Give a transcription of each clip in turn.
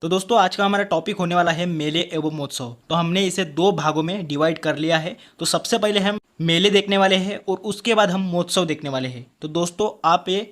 तो दोस्तों आज का हमारा टॉपिक होने वाला है मेले एवं महोत्सव। तो हमने इसे दो भागों में डिवाइड कर लिया है। तो सबसे पहले हम मेले देखने वाले हैं और उसके बाद हम महोत्सव देखने वाले हैं। तो दोस्तों आप ये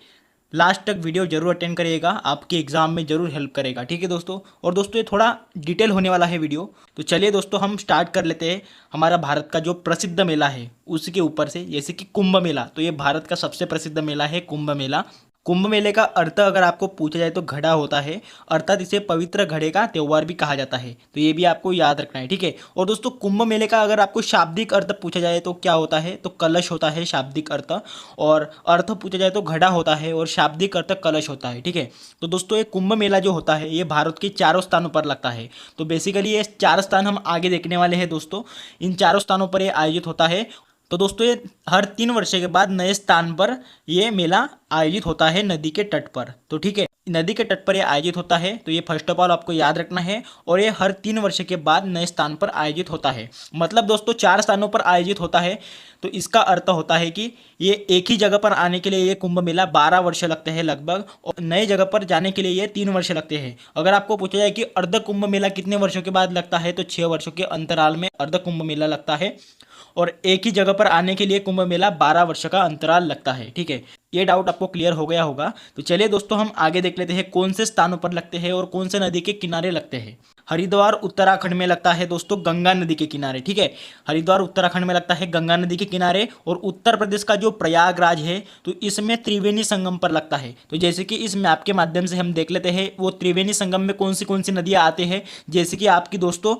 लास्ट तक वीडियो जरूर अटेंड करिएगा, आपके एग्जाम में जरूर हेल्प करेगा। ठीक है दोस्तों। और दोस्तों ये थोड़ा डिटेल होने वाला है वीडियो। तो चलिए दोस्तों हम स्टार्ट कर लेते हैं हमारा भारत का जो प्रसिद्ध मेला है उसके ऊपर से, जैसे कि कुंभ मेला। तो ये भारत का सबसे प्रसिद्ध मेला है कुंभ मेला। कुंभ मेले का अर्थ अगर आपको पूछा जाए तो घड़ा होता है, अर्थात इसे पवित्र घड़े का त्यौहार भी कहा जाता है। तो ये भी आपको याद रखना है। ठीक है। और दोस्तों कुंभ मेले का अगर आपको शाब्दिक अर्थ पूछा जाए तो क्या होता है, तो कलश होता है शाब्दिक अर्थ, और अर्थ पूछा जाए तो घड़ा होता है और शाब्दिक अर्थ कलश होता है। ठीक है। तो दोस्तों ये कुंभ मेला जो होता है ये भारत के चारों स्थानों पर लगता है। तो बेसिकली ये चार स्थान हम आगे देखने वाले हैं दोस्तों। इन चारों स्थानों पर ये आयोजित होता है। तो दोस्तों ये हर 3 वर्ष के बाद नए स्थान पर ये मेला आयोजित होता है नदी के तट पर। तो ठीक है, नदी के तट पर ये आयोजित होता है। तो ये फर्स्ट ऑफ ऑल आपको याद रखना है। और ये हर 3 वर्ष के बाद नए स्थान पर आयोजित होता है। मतलब दोस्तों 4 स्थानों पर आयोजित होता है। तो इसका अर्थ होता है कि ये एक ही जगह पर आने के लिए ये कुंभ मेला 12 वर्ष लगते हैं लगभग, और नए जगह पर जाने के लिए ये 3 वर्ष लगते हैं। अगर आपको पूछा जाए कि अर्ध कुंभ मेला कितने वर्षों के बाद लगता है, तो 6 वर्षों के अंतराल में अर्ध कुंभ मेला लगता है। और एक ही जगह पर आने के लिए कुंभ मेला 12 वर्ष का अंतराल लगता है। ठीक है, ये डाउट आपको क्लियर हो गया होगा। तो चलिए दोस्तों हम आगे देख लेते हैं कौन से स्थानों पर लगते हैं और कौन से नदी के किनारे लगते हैं। हरिद्वार उत्तराखंड में लगता है दोस्तों गंगा नदी के किनारे। ठीक है, हरिद्वार उत्तराखंड में लगता है गंगा नदी के किनारे। और उत्तर प्रदेश का जो प्रयागराज है तो इसमें त्रिवेणी संगम पर लगता है। तो जैसे कि इस मैप के माध्यम से हम देख लेते हैं वो त्रिवेणी संगम में कौन सी नदियाँ आते हैं। जैसे कि आपकी दोस्तों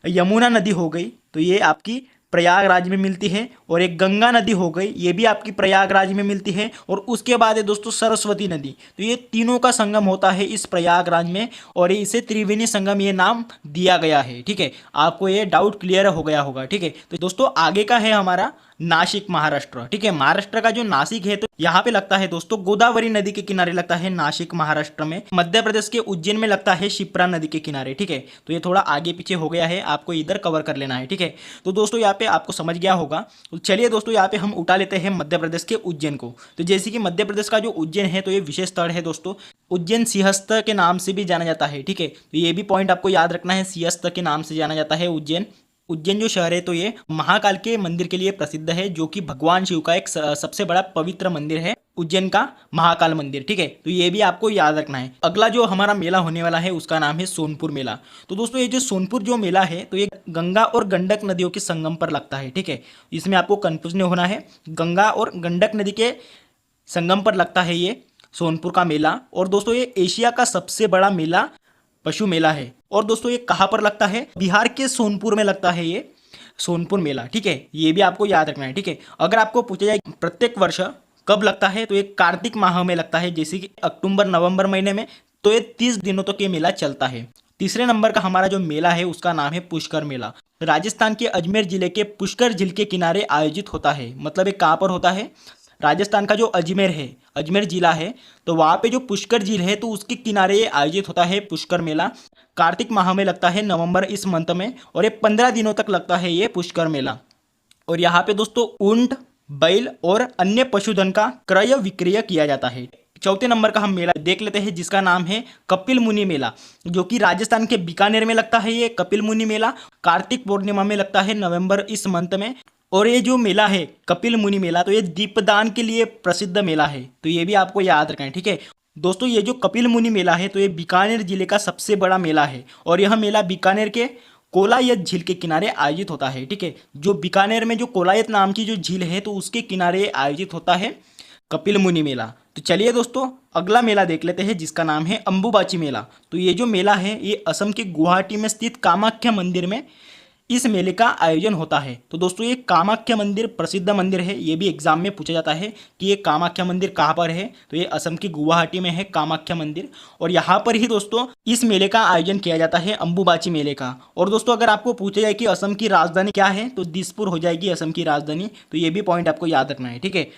यमुना नदी हो गई, तो ये आपकी प्रयागराज में मिलती है। और एक गंगा नदी हो गई, ये भी आपकी प्रयागराज में मिलती है। और उसके बाद है दोस्तों सरस्वती नदी। तो ये तीनों का संगम होता है इस प्रयागराज में, और इसे त्रिवेणी संगम ये नाम दिया गया है। ठीक है, आपको ये डाउट क्लियर हो गया होगा। ठीक है, तो दोस्तों आगे का है हमारा नासिक महाराष्ट्र। ठीक है, महाराष्ट्र का जो नासिक है तो यहाँ पे लगता है दोस्तों गोदावरी नदी के किनारे लगता है नासिक महाराष्ट्र में। मध्य प्रदेश के उज्जैन में लगता है शिप्रा नदी के किनारे। ठीक है, तो ये थोड़ा आगे पीछे हो गया है, आपको इधर कवर कर लेना है। ठीक है, तो दोस्तों यहाँ पे आपको समझ गया होगा। तो चलिए दोस्तों यहाँ पे हम उठा लेते हैं मध्य प्रदेश के उज्जैन को। तो जैसे कि मध्य प्रदेश का जो उज्जैन है तो ये विशेष स्थल है दोस्तों। उज्जैन सिंहस्थ के नाम से भी जाना जाता है। ठीक है, तो ये भी पॉइंट आपको याद रखना है, सिंहस्थ के नाम से जाना जाता है उज्जैन। उज्जैन जो शहर है तो ये महाकाल के मंदिर के लिए प्रसिद्ध है, जो कि भगवान शिव का एक सबसे बड़ा पवित्र मंदिर है उज्जैन का महाकाल मंदिर। ठीक है, तो ये भी आपको याद रखना है। अगला जो हमारा मेला होने वाला है उसका नाम है सोनपुर मेला। तो दोस्तों ये जो सोनपुर जो मेला है तो ये गंगा और गंडक नदियों के संगम पर लगता है। ठीक है, इसमें आपको कंफ्यूज नहीं होना है, गंगा और गंडक नदी के संगम पर लगता है ये सोनपुर का मेला। और दोस्तों ये एशिया का सबसे बड़ा मेला पशु मेला है। और दोस्तों ये कहाँ पर लगता है, बिहार के सोनपुर में लगता है ये सोनपुर मेला। ठीक है, ये भी आपको याद रखना है। ठीक है, अगर आपको पूछा जाए प्रत्येक वर्ष कब लगता है, तो ये कार्तिक माह में लगता है, जैसे कि अक्टूबर नवंबर महीने में। तो ये 30 दिनों तक ये मेला चलता है। तीसरे नंबर का हमारा जो मेला है उसका नाम है पुष्कर मेला। राजस्थान के अजमेर जिले के पुष्कर झील के किनारे आयोजित होता है। मतलब ये कहाँ पर होता है, राजस्थान का जो अजमेर है, अजमेर जिला है, तो वहाँ पे जो पुष्कर झील है तो उसके किनारे ये आयोजित होता है पुष्कर मेला। कार्तिक माह में लगता है, नवंबर इस मंथ में, और ये 15 दिनों तक लगता है ये पुष्कर मेला। और यहाँ पे दोस्तों ऊंट, बैल और अन्य पशुधन का क्रय विक्रय किया जाता है। चौथे नंबर का हम मेला देख लेते हैं जिसका नाम है कपिल मुनि मेला, जो कि राजस्थान के बीकानेर में लगता है ये कपिल मुनि मेला। कार्तिक पूर्णिमा में लगता है, नवंबर इस मंथ में। और ये जो मेला है कपिल मुनि मेला तो ये दीपदान के लिए प्रसिद्ध मेला है। तो ये भी आपको याद रखना है। ठीक है दोस्तों, ये जो कपिल मुनि मेला है तो ये बीकानेर जिले का सबसे बड़ा मेला है। और यह मेला बीकानेर के कोलायत झील के किनारे आयोजित होता है। ठीक है, जो बीकानेर में जो कोलायत नाम की जो झील है तो उसके किनारे आयोजित होता है कपिल मुनि मेला। तो चलिए दोस्तों अगला मेला देख लेते हैं जिसका नाम है अंबुबाची मेला। तो ये जो मेला है ये असम के गुवाहाटी में स्थित कामाख्या मंदिर में इस मेले का आयोजन होता है। तो दोस्तों ये कामाख्या मंदिर प्रसिद्ध मंदिर है, ये भी एग्जाम में पूछा जाता है कि ये कामाख्या मंदिर कहाँ पर है। तो ये असम की गुवाहाटी में है कामाख्या मंदिर, और यहाँ पर ही दोस्तों इस मेले का आयोजन किया जाता है अंबुबाची मेले का। और दोस्तों अगर आपको पूछा जाए कि असम की राजधानी क्या है तो दिसपुर हो जाएगी असम की राजधानी। तो ये भी पॉइंट आपको याद रखना है। ठीक है,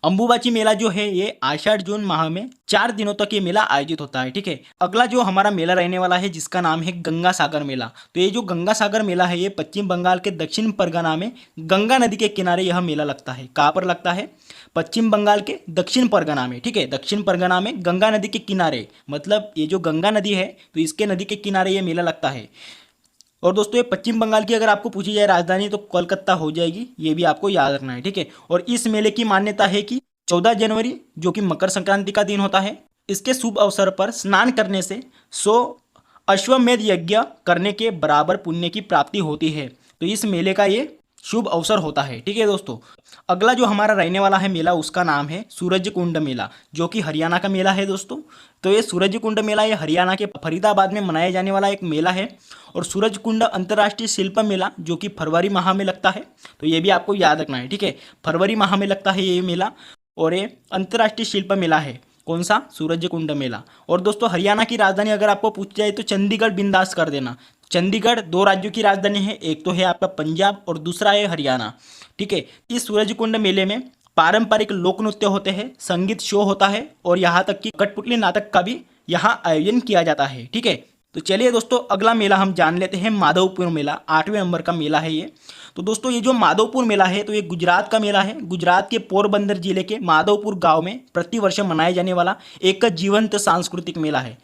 अंबुबाची मेला जो है ये आषाढ़ जून माह में 4 दिनों तक ये मेला आयोजित होता है। ठीक है, अगला जो हमारा मेला रहने वाला है जिसका नाम है गंगा सागर मेला। तो ये जो गंगा सागर मेला है ये पश्चिम बंगाल के दक्षिण परगना में गंगा नदी के किनारे यह मेला लगता है। कहाँ पर लगता है? पश्चिम बंगाल के दक्षिण परगना में। ठीक है, दक्षिण परगना में गंगा नदी के किनारे, मतलब ये जो गंगा नदी है तो इसके नदी के किनारे ये मेला लगता है। और दोस्तों ये पश्चिम बंगाल की अगर आपको पूछी जाए राजधानी तो कोलकाता हो जाएगी, ये भी आपको याद रखना है। ठीक है, और इस मेले की मान्यता है कि 14 जनवरी जो कि मकर संक्रांति का दिन होता है, इसके शुभ अवसर पर स्नान करने से 100 अश्वमेध यज्ञ करने के बराबर पुण्य की प्राप्ति होती है। तो इस मेले का ये शुभ अवसर होता है। ठीक है दोस्तों, अगला जो हमारा रहने वाला है मेला उसका नाम है सूरज कुंड मेला, जो कि हरियाणा का मेला है दोस्तों। तो ये सूरज कुंड मेला ये हरियाणा के फरीदाबाद में मनाया जाने वाला एक मेला है। और सूरज कुंड अंतर्राष्ट्रीय शिल्प मेला जो कि फरवरी माह में लगता है, तो ये भी आपको याद रखना है। ठीक है, फरवरी माह में लगता है ये मेला और ये अंतर्राष्ट्रीय शिल्प मेला है। कौन सा? सूरज कुंड मेला। और दोस्तों हरियाणा की राजधानी अगर आपको पूछ जाए तो चंडीगढ़ बिंदास कर देना। चंडीगढ़ 2 राज्यों की राजधानी है, एक तो है आपका पंजाब और दूसरा है हरियाणा। ठीक है, इस सूरज कुंड मेले में पारंपरिक लोक नृत्य होते हैं, संगीत शो होता है और यहाँ तक कि कठपुतली नाटक का भी यहाँ आयोजन किया जाता है। ठीक है, तो चलिए दोस्तों अगला मेला हम जान लेते हैं माधवपुर मेला। 8वें नंबर का मेला है ये। तो दोस्तों ये जो माधवपुर मेला है तो ये गुजरात का मेला है। गुजरात के पोरबंदर जिले के माधवपुर गांव में प्रतिवर्ष मनाए जाने वाला एक जीवंत सांस्कृतिक मेला है।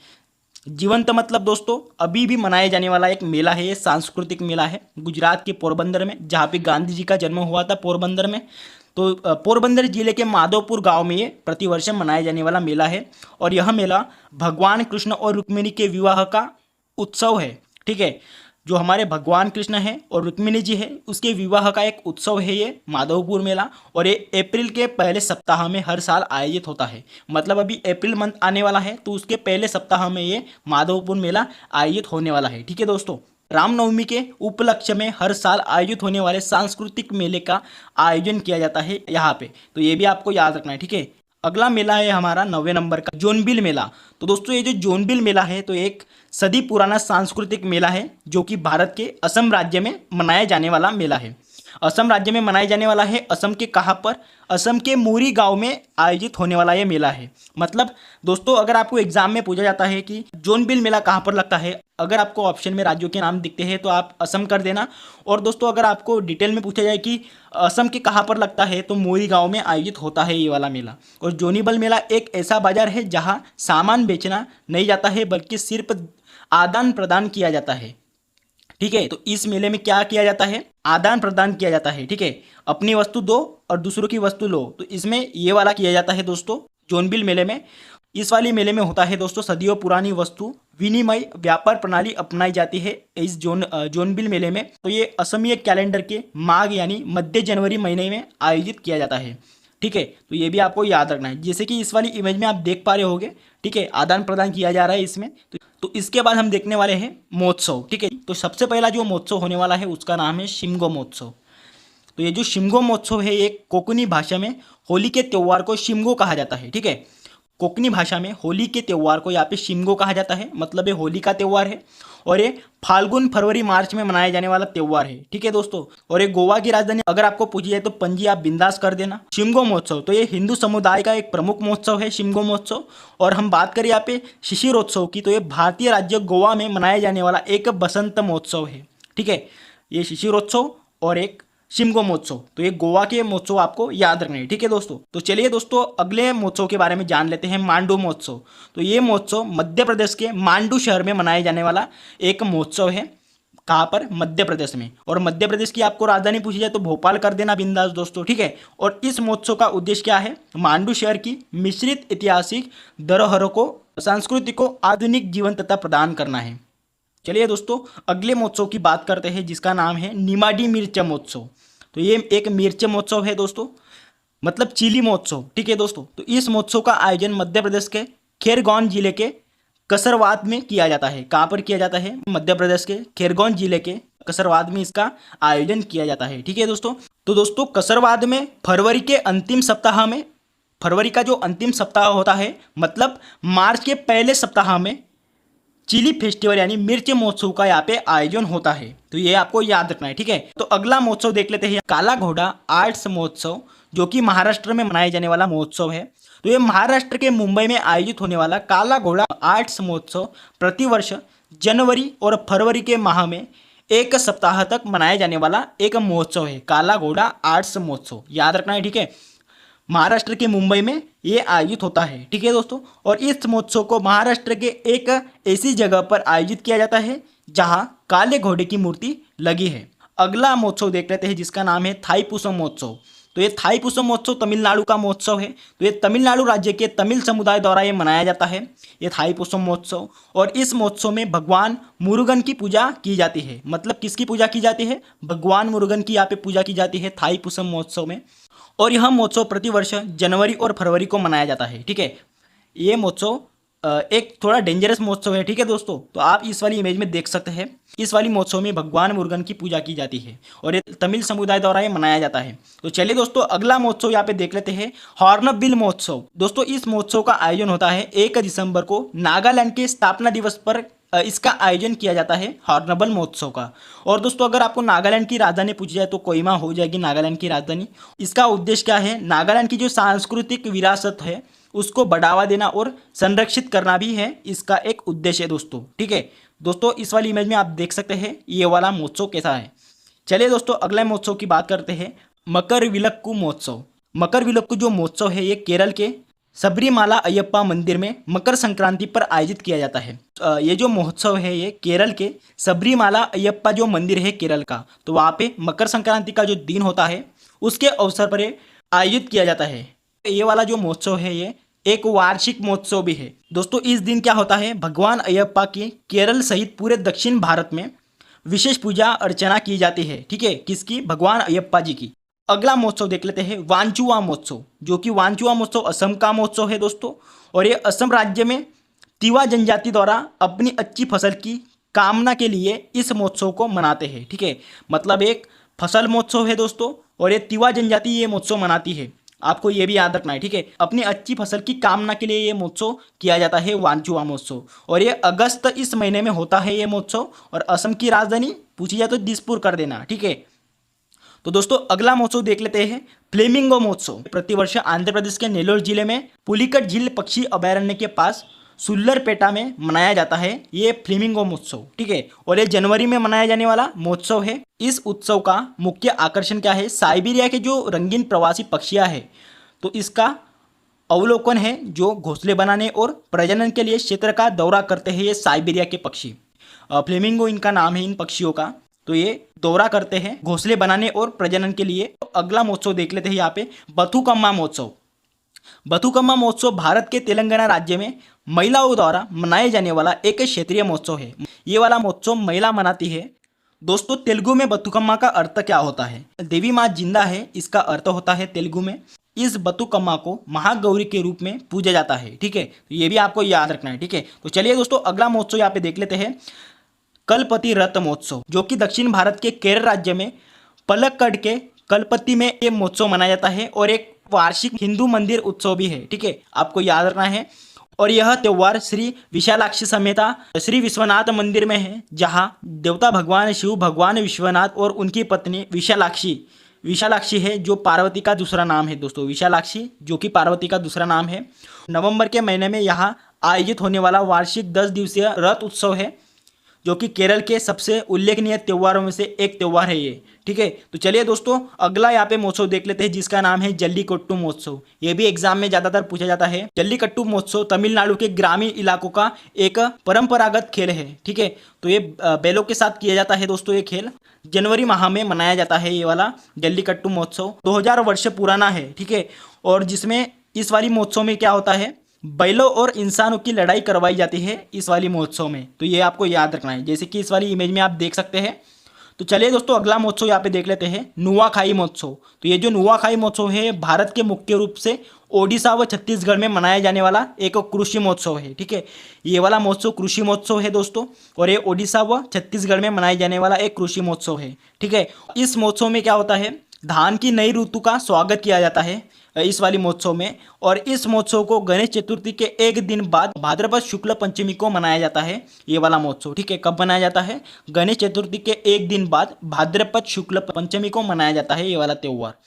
जीवंत मतलब दोस्तों अभी भी मनाया जाने वाला एक मेला है, ये सांस्कृतिक मेला है गुजरात के पोरबंदर में, जहाँ पे गांधी जी का जन्म हुआ था पोरबंदर में। तो पोरबंदर जिले के माधवपुर गांव में ये प्रतिवर्ष मनाया जाने वाला मेला है। और यह मेला भगवान कृष्ण और रुक्मिणी के विवाह का उत्सव है। ठीक है, जो हमारे भगवान कृष्ण है और रुक्मिणी जी है उसके विवाह का एक उत्सव है ये माधवपुर मेला। और ये अप्रैल के पहले सप्ताह में हर साल आयोजित होता है। मतलब अभी अप्रैल मंथ आने वाला है तो उसके पहले सप्ताह में ये माधवपुर मेला आयोजित होने वाला है। ठीक है दोस्तों, रामनवमी के उपलक्ष्य में हर साल आयोजित होने वाले सांस्कृतिक मेले का आयोजन किया जाता है यहाँ पे, तो ये भी आपको याद रखना है। ठीक है, अगला मेला है हमारा 9वें नंबर का जोनबिल मेला। तो दोस्तों ये जो जोनबिल मेला है तो एक सदी पुराना सांस्कृतिक मेला है जो कि भारत के असम राज्य में मनाया जाने वाला मेला है। असम राज्य में मनाया जाने वाला है। असम के कहाँ पर? असम के मोरी गांव में आयोजित होने वाला ये मेला है। मतलब दोस्तों अगर आपको एग्जाम में पूछा जाता है कि जोनबिल मेला कहाँ पर लगता है, अगर आपको ऑप्शन में राज्यों के नाम दिखते हैं तो आप असम कर देना। और दोस्तों अगर आपको डिटेल में पूछा जाए कि असम के कहाँ पर लगता है तो मोरी गांव में आयोजित होता है ये वाला मेला। और जोनीबल मेला एक ऐसा बाजार है जहाँ सामान बेचना नहीं जाता है बल्कि सिर्फ आदान प्रदान किया जाता है। ठीक है, तो इस मेले में क्या किया जाता है? आदान प्रदान किया जाता है। ठीक है, अपनी वस्तु दो और दूसरों की वस्तु लो, तो इसमें ये वाला किया जाता है दोस्तों जोनबिल मेले में। इस वाली मेले में होता है दोस्तों सदियों पुरानी वस्तु विनिमय व्यापार प्रणाली अपनाई जाती है इस जोनबिल मेले में। तो ये असमीय कैलेंडर के माघ यानी मध्य जनवरी महीने में आयोजित किया जाता है। ठीक है, तो ये भी आपको याद रखना है, जैसे कि इस वाली इमेज में आप देख पा रहे होगे। ठीक है, आदान प्रदान किया जा रहा है इसमें। तो इसके बाद हम देखने वाले हैं महोत्सव। ठीक है, तो सबसे पहला जो महोत्सव होने वाला है उसका नाम है शिमगो महोत्सव। तो ये जो शिमगो महोत्सव है ये कोंकणी भाषा में होली के त्यौहार को शिमगो कहा जाता है। ठीक है, कोंकणी भाषा में होली के त्यौहार को यहाँ पे शिमगो कहा जाता है, मतलब ये होली का त्यौहार है। और ये फाल्गुन फरवरी मार्च में मनाया जाने वाला त्यौहार है। ठीक है दोस्तों, और ये गोवा की राजधानी अगर आपको पूछी जाए तो पणजी आप बिंदास कर देना। शिमगो महोत्सव तो ये हिंदू समुदाय का एक प्रमुख महोत्सव है शिमगो महोत्सव। और हम बात करें यहाँ पे शिशिरोत्सव की तो ये भारतीय राज्य गोवा में मनाया जाने वाला एक बसंत महोत्सव है। ठीक है, ये शिशिरोत्सव और एक शिमगो महोत्सव, तो ये गोवा के महोत्सव आपको याद रखने हैं। ठीक है दोस्तों, तो चलिए दोस्तों अगले महोत्सव के बारे में जान लेते हैं मांडू महोत्सव। तो ये महोत्सव मध्य प्रदेश के मांडू शहर में मनाया जाने वाला एक महोत्सव है। कहाँ पर? मध्य प्रदेश में। और मध्य प्रदेश की आपको राजधानी पूछी जाए तो भोपाल कर देना बिंदास दोस्तों। ठीक है, और इस महोत्सव का उद्देश्य क्या है? मांडू शहर की मिश्रित ऐतिहासिक धरोहरों को संस्कृति को आधुनिक जीवंतता प्रदान करना है। चलिए दोस्तों अगले महोत्सव की बात करते हैं जिसका नाम है निमाड़ी मिर्च महोत्सव। तो ये एक मिर्च महोत्सव है दोस्तों, मतलब चिली महोत्सव। ठीक है दोस्तों, तो इस महोत्सव का आयोजन मध्य प्रदेश के खैरगौन जिले के कसरवाद में किया जाता है। कहाँ पर किया जाता है? मध्य प्रदेश के खैरगौन जिले के कसरवाद में इसका आयोजन किया जाता है। ठीक है दोस्तों, तो दोस्तों कसरवाद में फरवरी के अंतिम सप्ताह में, फरवरी का जो अंतिम सप्ताह होता है मतलब मार्च के पहले सप्ताह में चिली फेस्टिवल यानी मिर्च महोत्सव का यहाँ पे आयोजन होता है। तो ये आपको याद रखना है, ठीक है। तो अगला महोत्सव देख लेते हैं, काला घोड़ा आर्ट्स महोत्सव, जो कि महाराष्ट्र में मनाया जाने वाला महोत्सव है। तो ये महाराष्ट्र के मुंबई में आयोजित होने वाला काला घोड़ा आर्ट्स महोत्सव प्रतिवर्ष जनवरी और फरवरी के माह में एक सप्ताह तक मनाया जाने वाला एक महोत्सव है, काला घोड़ा आर्ट्स महोत्सव, याद रखना है, ठीक है। महाराष्ट्र के मुंबई में ये आयोजित होता है, ठीक है दोस्तों। और इस महोत्सव को महाराष्ट्र के एक ऐसी जगह पर आयोजित किया जाता है जहां काले घोड़े की मूर्ति लगी है। अगला महोत्सव देख लेते हैं जिसका नाम है थाईपुसम महोत्सव। तो ये थाईपुसम महोत्सव तमिलनाडु का महोत्सव है। तो ये तमिलनाडु राज्य के तमिल समुदाय द्वारा ये मनाया जाता है, ये थाईपुसम महोत्सव। और इस महोत्सव में भगवान मुरुगन की पूजा की जाती है। मतलब किसकी पूजा की जाती है? भगवान मुरुगन की यहाँ पे पूजा की जाती है थाईपुसम महोत्सव में। और यह महोत्सव प्रतिवर्ष जनवरी और फरवरी को मनाया जाता है, ठीक है। ये महोत्सव एक थोड़ा डेंजरस महोत्सव है, ठीक है दोस्तों। तो आप इस वाली इमेज में देख सकते हैं, इस वाली महोत्सव में भगवान मुरुगन की पूजा की जाती है और ये तमिल समुदाय द्वारा ये मनाया जाता है। तो चलिए दोस्तों अगला महोत्सव यहाँ पे देख लेते हैं, हॉर्नबिल महोत्सव। दोस्तों इस महोत्सव का आयोजन होता है 1 दिसंबर को नागालैंड के स्थापना दिवस पर इसका आयोजन किया जाता है, हॉर्नबिल महोत्सव का। और दोस्तों अगर आपको नागालैंड की राजधानी पूछी जाए तो कोहिमा हो जाएगी नागालैंड की राजधानी। इसका उद्देश्य क्या है? नागालैंड की जो सांस्कृतिक विरासत है उसको बढ़ावा देना और संरक्षित करना भी है इसका एक उद्देश्य है दोस्तों, ठीक है। दोस्तों इस वाली इमेज में आप देख सकते हैं ये वाला महोत्सव कैसा है। चलिए दोस्तों अगले महोत्सव की बात करते हैं, मकर विलक्कू महोत्सव। मकर विलक्कू जो महोत्सव है ये केरल के सबरीमाला अयप्पा मंदिर में मकर संक्रांति पर आयोजित किया जाता है। ये जो महोत्सव है ये केरल के सबरीमाला अयप्पा जो मंदिर है केरल का, तो वहाँ पे मकर संक्रांति का जो दिन होता है उसके अवसर पर आयोजित किया जाता है। ये वाला जो महोत्सव है ये एक वार्षिक महोत्सव भी है दोस्तों। इस दिन क्या होता है, भगवान अयप्पा की केरल सहित पूरे दक्षिण भारत में विशेष पूजा अर्चना की जाती है, ठीक है। किसकी? भगवान अयप्पा जी की। अगला महोत्सव देख लेते हैं, वांचुआ महोत्सव, जो कि वांचुआ महोत्सव असम का महोत्सव है दोस्तों। और ये असम राज्य में तिवा जनजाति द्वारा अपनी अच्छी फसल की कामना के लिए इस महोत्सव को मनाते हैं, ठीक है। मतलब एक फसल महोत्सव है दोस्तों और ये तिवा जनजाति ये महोत्सव मनाती है, आपको ये भी याद रखना है, ठीक है। अपनी अच्छी फसल की कामना के लिए ये महोत्सव किया जाता है, वांचुआ महोत्सव। और ये अगस्त इस महीने में होता है ये महोत्सव। और असम की राजधानी पूछी जाए तो दिसपुर कर देना, ठीक है। तो दोस्तों अगला महोत्सव देख लेते हैं, फ्लेमिंगो महोत्सव। प्रतिवर्ष आंध्र प्रदेश के नेल्लोर जिले में पुलिकट झील पक्षी अभयारण्य के पास सुल्लरपेटा में मनाया जाता है ये फ्लेमिंगो महोत्सव, ठीक है। और ये जनवरी में मनाया जाने वाला महोत्सव है। इस उत्सव का मुख्य आकर्षण क्या है? साइबेरिया के जो रंगीन प्रवासी पक्षियां हैं तो इसका अवलोकन है, जो घोंसले बनाने और प्रजनन के लिए क्षेत्र का दौरा करते हैं ये साइबेरिया के पक्षी। फ्लेमिंगो इनका नाम है इन पक्षियों का। तो ये दौरा करते हैं घोंसले बनाने और प्रजनन के लिए। तो अगला महोत्सव देख लेते हैं यहाँ पे, बथुकम्मा महोत्सव। बथुकम्मा महोत्सव भारत के तेलंगाना राज्य में महिलाओं द्वारा मनाए जाने वाला एक क्षेत्रीय महोत्सव है। ये वाला महोत्सव महिला मनाती है दोस्तों। तेलुगु में बथुकम्मा का अर्थ क्या होता है? देवी माँ जिंदा है, इसका अर्थ होता है तेलुगु में। इस बथुकम्मा को महागौरी के रूप में पूजा जाता है, ठीक है। तो ये भी आपको याद रखना है, ठीक है। तो चलिए दोस्तों अगला महोत्सव यहाँ पे देख लेते हैं, कलपति रथ महोत्सव, जो कि दक्षिण भारत के केरल राज्य में पलक्कड़ के कलपति में ये महोत्सव मनाया जाता है और एक वार्षिक हिंदू मंदिर उत्सव भी है, ठीक है। आपको याद रखना है। और यह त्यौहार श्री विशालाक्षी समेता श्री विश्वनाथ मंदिर में है, जहां देवता भगवान शिव, भगवान विश्वनाथ और उनकी पत्नी विशालाक्षी है, जो पार्वती का दूसरा नाम है दोस्तों। विशालाक्षी जो कि पार्वती का दूसरा नाम है। नवंबर के महीने में यहाँ आयोजित होने वाला वार्षिक 10 दिवसीय रथ उत्सव है, जो कि केरल के सबसे उल्लेखनीय त्योहारों में से एक त्यौहार है ये, ठीक है। तो चलिए दोस्तों अगला यहाँ पे महोत्सव देख लेते हैं, जिसका नाम है जल्लीकट्टू महोत्सव। ये भी एग्जाम में ज्यादातर पूछा जाता है। जल्लीकट्टू महोत्सव तमिलनाडु के ग्रामीण इलाकों का एक परंपरागत खेल है, ठीक है। तो ये बैलों के साथ किया जाता है दोस्तों। ये खेल जनवरी माह में मनाया जाता है। ये वाला जल्लीकट्टू महोत्सव 2000 वर्ष पुराना है, ठीक है। और जिसमें इस वाली महोत्सव में क्या होता है, बैलों और इंसानों की लड़ाई करवाई जाती है इस वाली महोत्सव में। तो ये आपको याद रखना है, जैसे कि इस वाली इमेज में आप देख सकते हैं। तो चलिए दोस्तों अगला महोत्सव यहाँ पे देख लेते हैं, नुआखाई महोत्सव। तो ये जो नुआखाई महोत्सव है भारत के मुख्य रूप से ओडिशा व छत्तीसगढ़ में मनाया जाने वाला एक कृषि महोत्सव है, ठीक है। ये वाला महोत्सव कृषि महोत्सव है दोस्तों, और ये ओडिशा व छत्तीसगढ़ में मनाए जाने वाला एक कृषि महोत्सव है, ठीक है। इस महोत्सव में क्या होता है, धान की नई ऋतु का स्वागत किया जाता है। इस वाली महोत्सव में। और इस महोत्सव को गणेश चतुर्थी के एक दिन बाद भाद्रपद शुक्ल पंचमी को मनाया जाता है ये वाला महोत्सव। ठीक है, कब मनाया जाता है? गणेश चतुर्थी के एक दिन बाद भाद्रपद शुक्ल पंचमी को मनाया जाता है ये वाला त्यौहार।